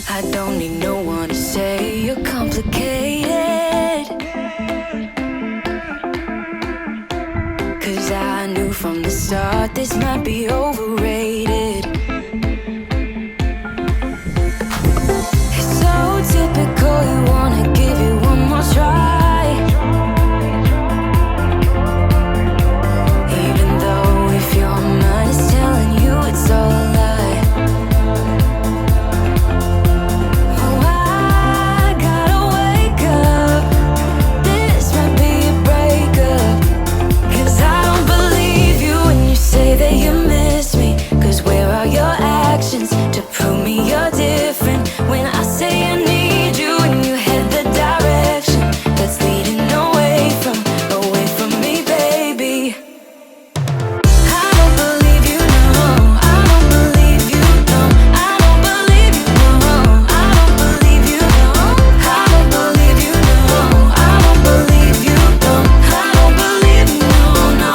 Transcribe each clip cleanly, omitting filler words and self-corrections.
I don't need no one to say you're complicated, 'cause I knew from the start this might be overrated. It's so typical, you wanna give it one more try, even though if your mind is telling you it's all a lie. Oh, I gotta wake up, this might be a breakup, 'cause I don't believe you when you say that you miss me. 'Cause where are your actions to prove me you're different? When I say I need you and you head the direction that's leading away from me, baby. I don't believe you, no. I don't believe you, no. I don't believe you, no. I don't believe you, no. I don't believe you, no. I don't believe you, no. I don't believe you, no, no.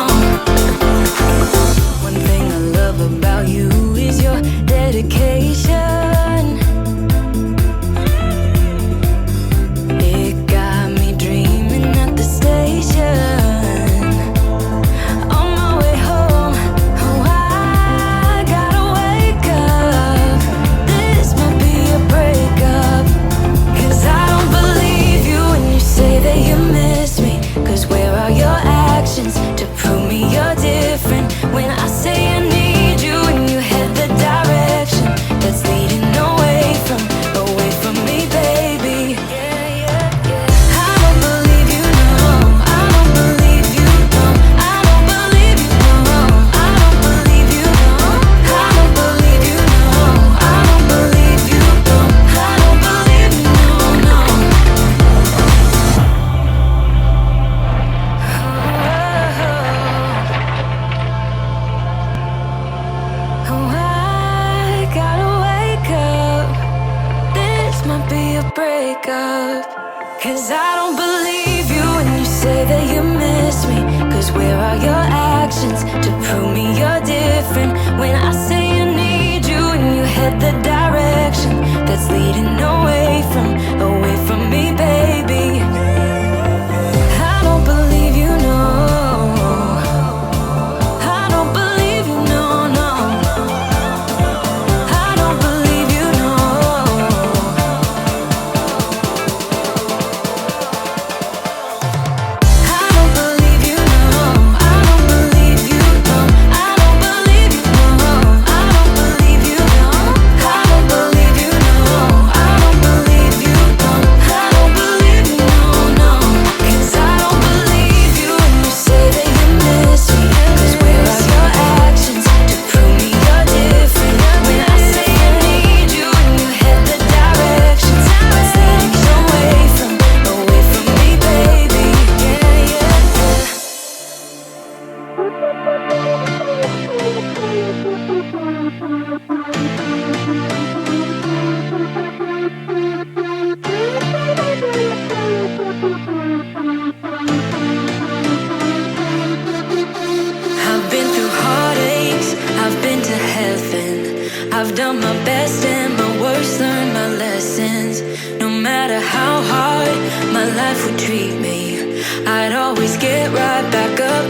One thing I love about you is your dedication. It got me dreaming at the station. On my way home, oh, I gotta wake up, this might be a breakup, 'cause I don't believe you when you say that you miss me. 'Cause where are your actions to prove me you're different? When I say I need you and you head the direction that's leading away from me, baby. Yeah, yeah, yeah. I don't believe you, no. I don't believe you, no. I don't believe you, no. I don't believe you, no. I don't believe you, no. I don't believe you, no. I don't believe you, no, no. Oh, I gotta wake up, this might be a breakup, 'cause I don't believe you when you say that you miss me. 'Cause where are your actions to prove me you're different? When I say I need you and you head the direction that's leading away from me, baby. I don't believe you, no. I don't believe you, no, no. I don't believe you, no. I don't believe you, no. I don't believe you, no. I don't believe you, no. I don't believe you, no. I don't believe you, no. I don't believe you, no. I don't believe you, no, no. 'Cause I don't believe you when you say that you miss me. 'Cause where are your actions to prove me you're different? When I say I need you and you head the directions that's leading away from me, baby. Yeah, yeah, yeah. I've been through heartaches, I've been to heaven. I've done my best and my worst, learned my lessons. No matter how hard my life would treat me, I'd always get right back up